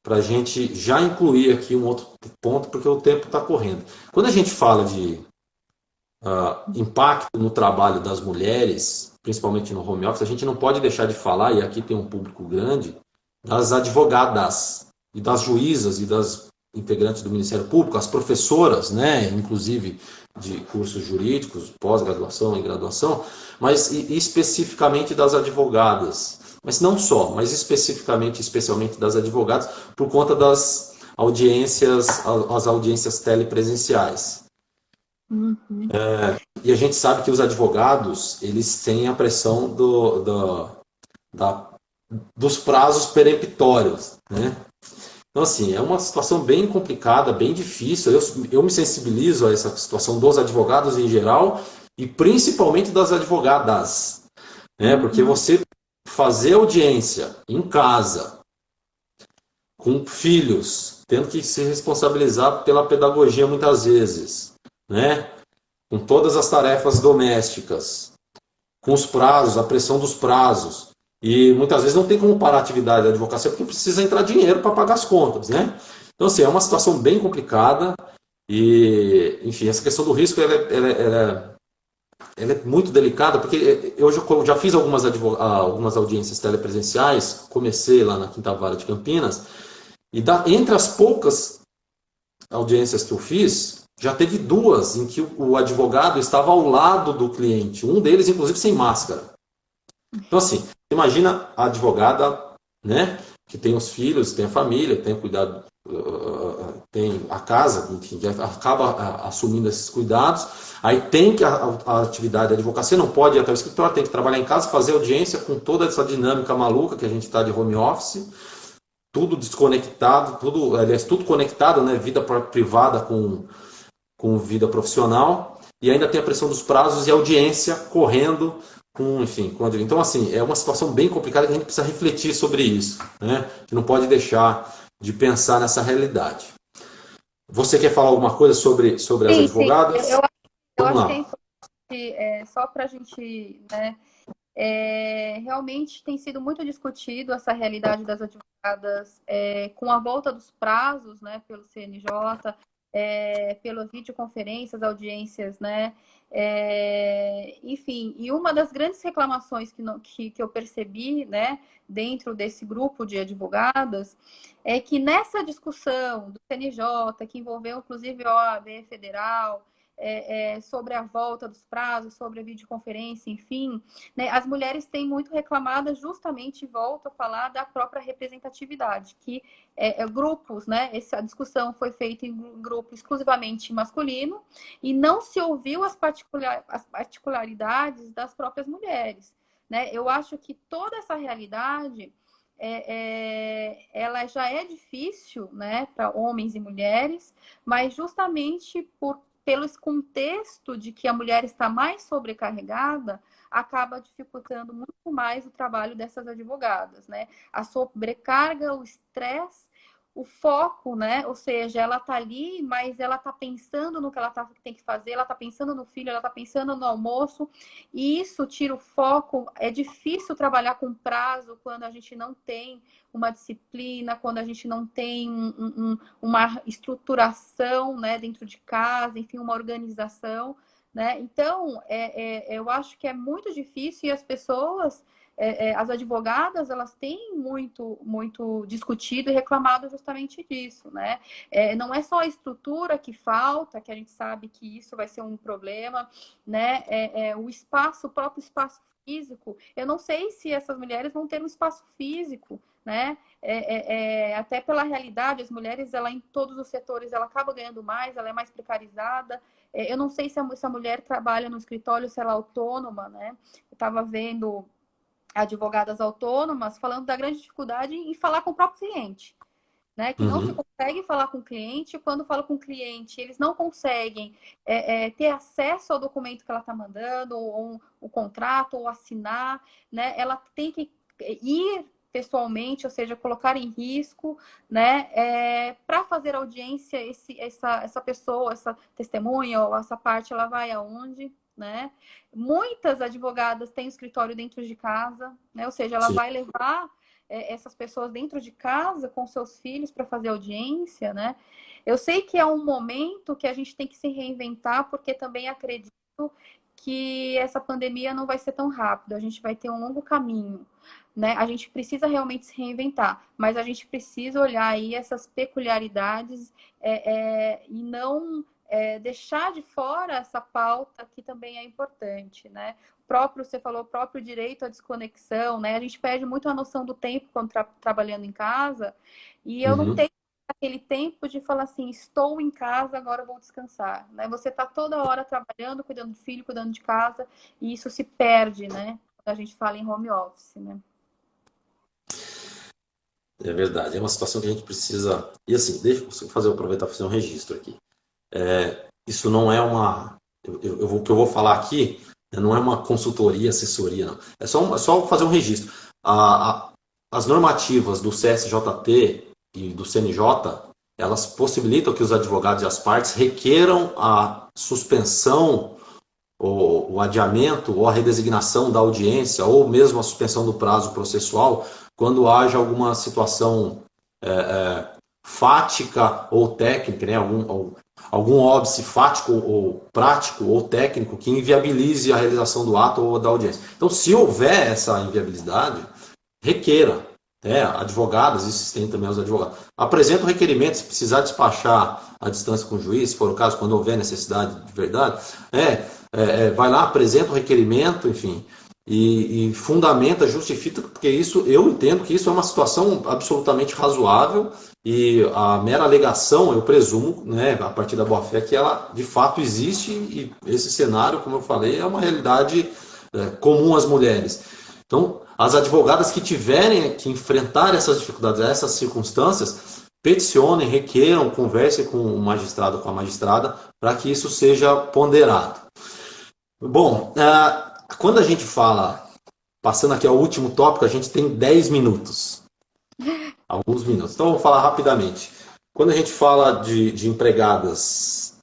para a gente já incluir aqui um outro ponto, porque o tempo está correndo. Quando a gente fala de impacto no trabalho das mulheres, principalmente no home office, a gente não pode deixar de falar, e aqui tem um público grande, das advogadas e das juízas e das integrantes do Ministério Público, as professoras, né, inclusive de cursos jurídicos, pós-graduação e graduação, mas especificamente das advogadas. Mas não só, mas especialmente das advogadas, por conta das audiências, as audiências telepresenciais. Uhum. E a gente sabe que os advogados, eles têm a pressão dos prazos peremptórios, né? Então, assim, é uma situação bem complicada, bem difícil. Eu me sensibilizo a essa situação dos advogados em geral e principalmente das advogadas, né? Porque você fazer audiência em casa, com filhos, tendo que se responsabilizar pela pedagogia muitas vezes, né? Com todas as tarefas domésticas, com os prazos, a pressão dos prazos, E muitas vezes não tem como parar a atividade da advocacia porque precisa entrar dinheiro para pagar as contas, né? Então, assim, é uma situação bem complicada e, enfim, essa questão do risco ela é muito delicada porque eu já fiz algumas audiências telepresenciais, comecei lá na Quinta Vara de Campinas e entre as poucas audiências que eu fiz, já teve duas em que o advogado estava ao lado do cliente, um deles inclusive sem máscara. Então, assim, imagina a advogada, né, que tem os filhos, tem a família, tem cuidado, tem a casa, enfim, que acaba assumindo esses cuidados. Aí tem que a atividade da advocacia não pode ir até o escritório, tem que trabalhar em casa, fazer audiência com toda essa dinâmica maluca que a gente está de home office, tudo desconectado, tudo, aliás, tudo conectado, né, vida privada com vida profissional, e ainda tem a pressão dos prazos e audiência correndo enfim, então assim, é uma situação bem complicada que a gente precisa refletir sobre isso, né? A gente não pode deixar de pensar nessa realidade. Você quer falar alguma coisa sobre as Sim, sim. advogadas? Eu Vamos acho que é lá. importante, só para a gente, né, realmente tem sido muito discutido essa realidade das advogadas com a volta dos prazos, né, pelo CNJ, pelas videoconferências, audiências, né, enfim, e uma das grandes reclamações que eu percebi, né, dentro desse grupo de advogadas, é que nessa discussão do CNJ, que envolveu inclusive a OAB Federal, sobre a volta dos prazos, sobre a videoconferência, enfim, né, as mulheres têm muito reclamado justamente, volto a falar, da própria representatividade, que grupos, né, essa discussão foi feita em grupo exclusivamente masculino e não se ouviu as particularidades das próprias mulheres. Né? Eu acho que toda essa realidade ela já é difícil, né, para homens e mulheres, mas justamente pelo contexto de que a mulher está mais sobrecarregada, acaba dificultando muito mais o trabalho dessas advogadas, né? A sobrecarga, o estresse, o foco, né? Ou seja, ela tá ali, mas ela tá pensando no que ela tem que fazer, ela tá pensando no filho, ela tá pensando no almoço, e isso tira o foco. É difícil trabalhar com prazo quando a gente não tem uma disciplina, quando a gente não tem uma estruturação, né, dentro de casa, enfim, uma organização. Né? Então, eu acho que é muito difícil e as pessoas, as advogadas, elas têm muito discutido e reclamado justamente disso. Né? Não é só a estrutura que falta, que a gente sabe que isso vai ser um problema, né? O espaço, o próprio espaço físico. Eu não sei se essas mulheres vão ter um espaço físico, né? Até pela realidade, as mulheres, ela em todos os setores, ela acaba ganhando mais, ela é mais precarizada. Eu não sei se essa mulher trabalha no escritório, se ela é autônoma, né? Eu estava vendo advogadas autônomas falando da grande dificuldade em falar com o próprio cliente, né? Que não se Uhum. consegue falar com o cliente. Quando fala com o cliente, eles não conseguem ter acesso ao documento que ela está mandando, ou o contrato, ou assinar, né? Ela tem que ir pessoalmente, ou seja, colocar em risco, né, para fazer audiência, essa pessoa, essa testemunha ou essa parte, ela vai aonde, né? Muitas advogadas têm o escritório dentro de casa, né? Ou seja, ela Sim. vai levar essas pessoas dentro de casa com seus filhos para fazer audiência, né? Eu sei que é um momento que a gente tem que se reinventar, porque também acredito que essa pandemia não vai ser tão rápido, a gente vai ter um longo caminho, né? A gente precisa realmente se reinventar, mas a gente precisa olhar aí essas peculiaridades e não deixar de fora essa pauta que também é importante, né? Você falou, o próprio direito à desconexão, né? A gente perde muito a noção do tempo quando trabalhando em casa, e eu não Uhum. tenho aquele tempo de falar assim, estou em casa, agora vou descansar, né? Você está toda hora trabalhando, cuidando do filho, cuidando de casa, e isso se perde, né? Quando a gente fala em home office, né? É verdade. É uma situação que a gente precisa. E assim, deixa eu aproveitar para fazer um registro aqui. Isso não é uma. O que eu vou falar aqui não é uma consultoria, assessoria, não. É só fazer um registro. As normativas do CSJT e do CNJ, elas possibilitam que os advogados e as partes requeram a suspensão o adiamento ou a redesignação da audiência ou mesmo a suspensão do prazo processual quando haja alguma situação fática ou técnica, né? Algum óbice fático ou prático ou técnico que inviabilize a realização do ato ou da audiência. Então, se houver essa inviabilidade, requeira. Advogados, existem também os advogados. Apresenta o requerimento, se precisar despachar a distância com o juiz, se for o caso, quando houver necessidade de verdade, vai lá, apresenta o requerimento, enfim, e fundamenta, justifica, porque isso, eu entendo que isso é uma situação absolutamente razoável e a mera alegação, eu presumo, né, a partir da boa-fé, que ela de fato existe e esse cenário, como eu falei, é uma realidade comum às mulheres. Então, as advogadas que tiverem que enfrentar essas dificuldades, essas circunstâncias, peticionem, requeram, conversem com o magistrado, com a magistrada, para que isso seja ponderado. Bom, quando a gente fala, passando aqui ao último tópico, a gente tem 10 minutos. Alguns minutos. Então, vou falar rapidamente. Quando a gente fala de empregadas,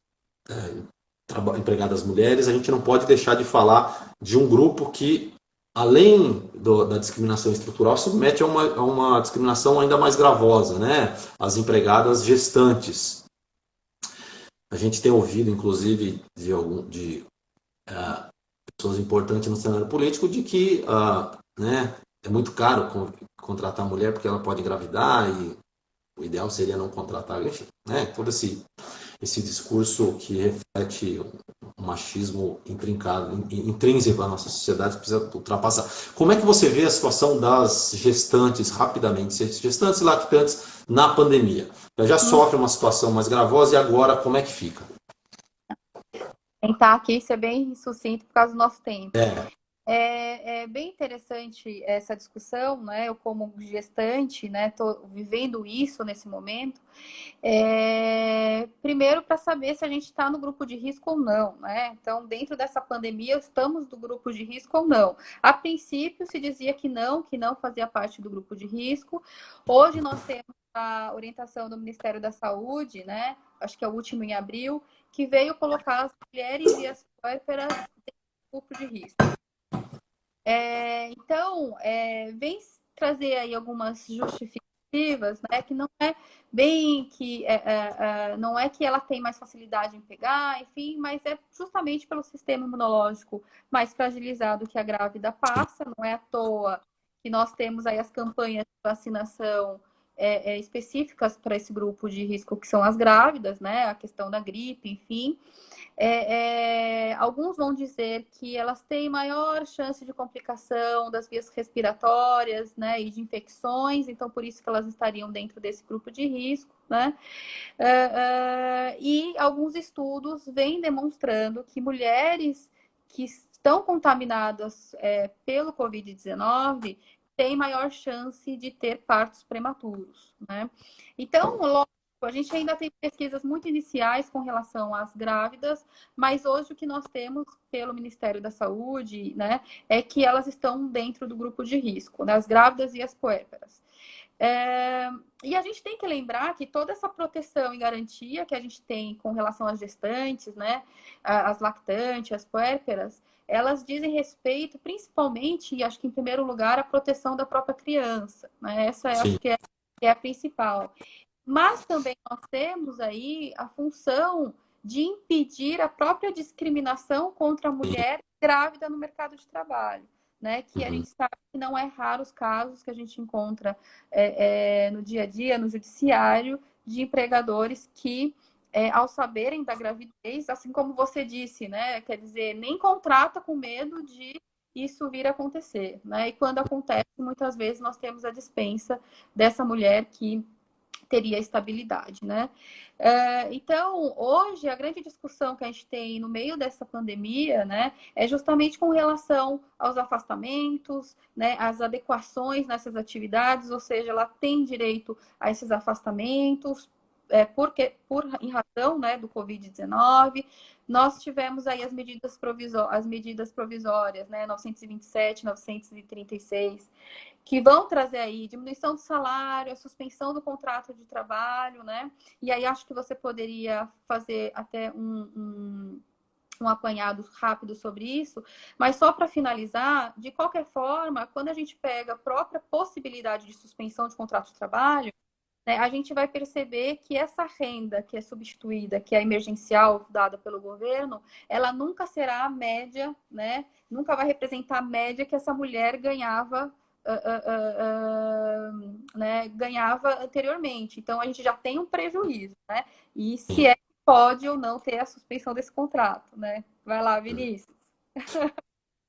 empregadas mulheres, a gente não pode deixar de falar de um grupo que, além da discriminação estrutural, submete a uma discriminação ainda mais gravosa, né? As empregadas gestantes. A gente tem ouvido, inclusive, de pessoas importantes no cenário político, de que né, é muito caro contratar mulher porque ela pode engravidar e o ideal seria não contratar, enfim, né? Todo esse discurso que reflete um machismo intrínseco à nossa sociedade, precisa ultrapassar. Como é que você vê a situação das gestantes, rapidamente, gestantes e lactantes na pandemia? Já sofre uma situação mais gravosa e agora como é que fica? Tentar aqui ser bem sucinto por causa do nosso tempo. É. É bem interessante essa discussão, né? Eu, como gestante, né, tô vivendo isso nesse momento. Primeiro, para saber se a gente está no grupo de risco ou não, né? Então, dentro dessa pandemia, estamos no grupo de risco ou não. A princípio, se dizia que não fazia parte do grupo de risco. Hoje, nós temos a orientação do Ministério da Saúde, né? Acho que é o último em abril, que veio colocar as mulheres e as puérperas no grupo de risco. Então, vem trazer aí algumas justificativas, né, que não é bem que não é que ela tem mais facilidade em pegar, enfim, mas é justamente pelo sistema imunológico mais fragilizado que a grávida passa. Não é à toa que nós temos aí as campanhas de vacinação específicas para esse grupo de risco, que são as grávidas, né, a questão da gripe, enfim. Alguns vão dizer que elas têm maior chance de complicação das vias respiratórias, né, e de infecções, então por isso que elas estariam dentro desse grupo de risco, né? E alguns estudos vêm demonstrando que mulheres que estão contaminadas pelo Covid-19 têm maior chance de ter partos prematuros, né? Então, a gente ainda tem pesquisas muito iniciais com relação às grávidas, mas hoje o que nós temos pelo Ministério da Saúde, né, é que elas estão dentro do grupo de risco, né, as grávidas e as puérperas. E a gente tem que lembrar que toda essa proteção e garantia que a gente tem com relação às gestantes, né, as lactantes, as puérperas, elas dizem respeito principalmente, e acho que em primeiro lugar, à proteção da própria criança, né? Essa acho que é a principal. Mas também nós temos aí a função de impedir a própria discriminação contra a mulher grávida no mercado de trabalho, né? Que a gente sabe que não é raro os casos que a gente encontra no dia a dia, no judiciário, de empregadores que, ao saberem da gravidez, assim como você disse, né? Quer dizer, nem contrata com medo de isso vir a acontecer, né? E quando acontece, muitas vezes nós temos a dispensa dessa mulher que teria estabilidade, né? Então, hoje, a grande discussão que a gente tem no meio dessa pandemia, né, é justamente com relação aos afastamentos, né, as adequações nessas atividades, ou seja, ela tem direito a esses afastamentos, em razão, né, do Covid-19. Nós tivemos aí as medidas provisórias, né, 927, 936, que vão trazer aí diminuição do salário, a suspensão do contrato de trabalho, né? E aí acho que você poderia fazer até um apanhado rápido sobre isso, mas só para finalizar, de qualquer forma, quando a gente pega a própria possibilidade de suspensão de contrato de trabalho, né, a gente vai perceber que essa renda que é substituída, que é emergencial dada pelo governo, ela nunca será a média, né? Nunca vai representar a média que essa mulher ganhava, né, ganhava anteriormente. Então a gente já tem um prejuízo, né? E se é que pode ou não ter a suspensão desse contrato, né? Vai lá, Vinícius.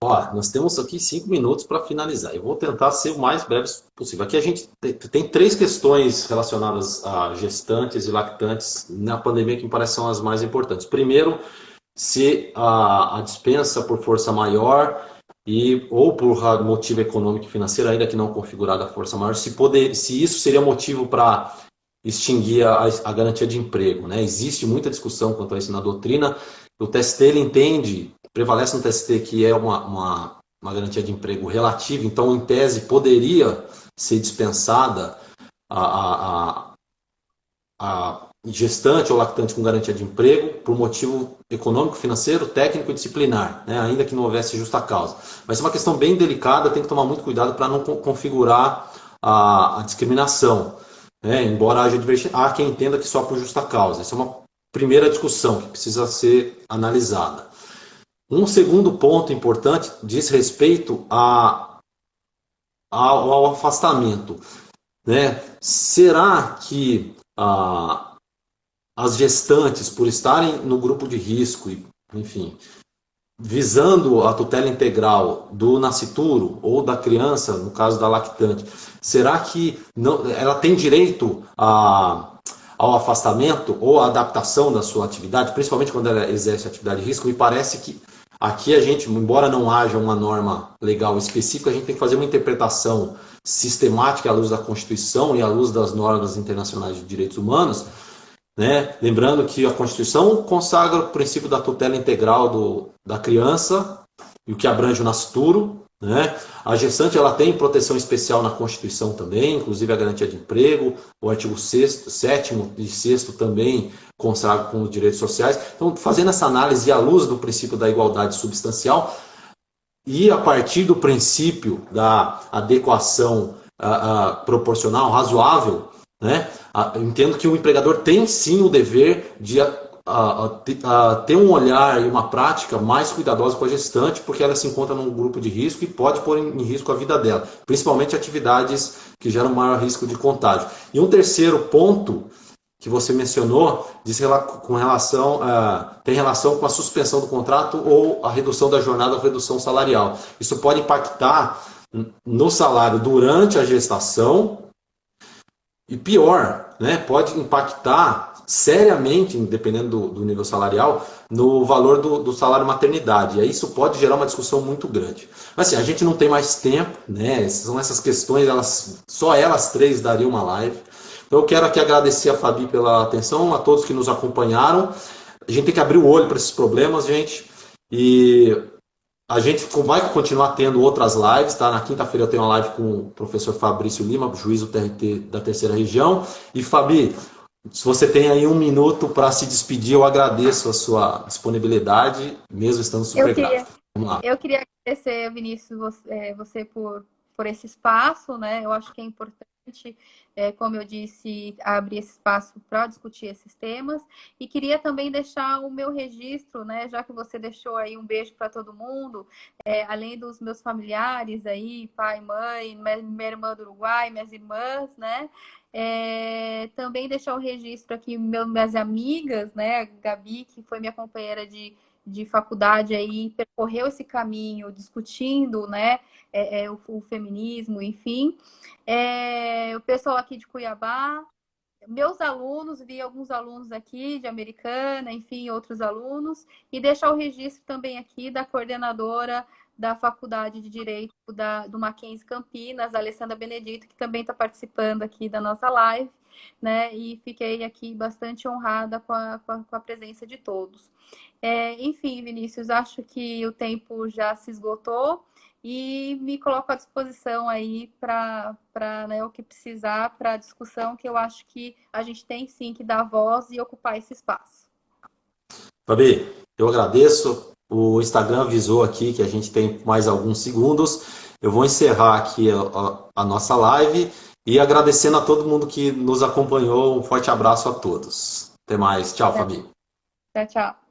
Ó, nós temos aqui 5 minutos para finalizar. Eu vou tentar ser o mais breve possível. Aqui a gente tem 3 questões relacionadas a gestantes e lactantes na pandemia que me parecem são as mais importantes. Primeiro, se a dispensa por força maior ou por motivo econômico e financeiro, ainda que não configurada a força maior, se isso seria motivo para extinguir a garantia de emprego, né? Existe muita discussão quanto a isso na doutrina. O TST ele entende, prevalece no TST que é uma garantia de emprego relativa, então em tese poderia ser dispensada a gestante ou lactante com garantia de emprego por motivo econômico, financeiro, técnico e disciplinar, né? Ainda que não houvesse justa causa. Mas é uma questão bem delicada, tem que tomar muito cuidado para não configurar a discriminação, né? Embora há quem entenda que só por justa causa. Essa é uma primeira discussão que precisa ser analisada. Um segundo ponto importante diz respeito ao afastamento, né? Será que as gestantes, por estarem no grupo de risco, enfim, visando a tutela integral do nascituro ou da criança, no caso da lactante, será que ela tem direito ao afastamento ou à adaptação da sua atividade, principalmente quando ela exerce atividade de risco? Me parece que aqui a gente, embora não haja uma norma legal específica, a gente tem que fazer uma interpretação sistemática à luz da Constituição e à luz das normas internacionais de direitos humanos, né? Lembrando que a Constituição consagra o princípio da tutela integral da criança, e o que abrange o nascituro, né? A gestante ela tem proteção especial na Constituição também, inclusive a garantia de emprego, o artigo 7º e 6º também consagram com os direitos sociais. Então, fazendo essa análise à luz do princípio da igualdade substancial e a partir do princípio da adequação proporcional, razoável, né? Entendo que o empregador tem sim o dever de ter um olhar e uma prática mais cuidadosa com a gestante, porque ela se encontra num grupo de risco e pode pôr em risco a vida dela, principalmente atividades que geram maior risco de contágio. E um terceiro ponto que você mencionou tem relação com a suspensão do contrato ou a redução da jornada ou redução salarial. Isso pode impactar no salário durante a gestação e pior, né, pode impactar seriamente, dependendo do nível salarial, no valor do salário maternidade. E aí isso pode gerar uma discussão muito grande. Mas assim, a gente não tem mais tempo, né? São essas questões, só elas 3 dariam uma live. Então eu quero aqui agradecer a Fabi pela atenção, a todos que nos acompanharam. A gente tem que abrir o olho para esses problemas, gente. E a gente vai continuar tendo outras lives, tá? Na quinta-feira eu tenho uma live com o professor Fabrício Lima, juiz do TRT da terceira região. E Fabi, se você tem aí 1 minuto para se despedir, eu agradeço a sua disponibilidade, mesmo estando super grato. Vamos lá. Eu queria agradecer, Vinícius, você por esse espaço, né? Eu acho que é importante, como eu disse, abrir esse espaço para discutir esses temas. E queria também deixar o meu registro, né? Já que você deixou aí um beijo para todo mundo, além dos meus familiares aí, pai, mãe, minha irmã do Uruguai, minhas irmãs, né? Também deixar o registro aqui, minhas amigas, né? A Gabi, que foi minha companheira de faculdade aí, percorreu esse caminho discutindo, né, o feminismo, enfim. O pessoal aqui de Cuiabá, meus alunos, vi alguns alunos aqui de Americana, enfim, outros alunos, e deixar o registro também aqui da coordenadora da Faculdade de Direito do Mackenzie Campinas, a Alessandra Benedito, que também está participando aqui da nossa live, né? E fiquei aqui bastante honrada com a presença de todos. Enfim, Vinícius, acho que o tempo já se esgotou e me coloco à disposição aí para né, o que precisar para a discussão, que eu acho que a gente tem sim que dar voz e ocupar esse espaço. Fabi, Eu agradeço. O Instagram avisou aqui que a gente tem mais alguns segundos. Eu vou encerrar aqui a nossa live e agradecendo a todo mundo que nos acompanhou. Um forte abraço a todos. Até mais. Tchau, Fabi. Tchau, tchau.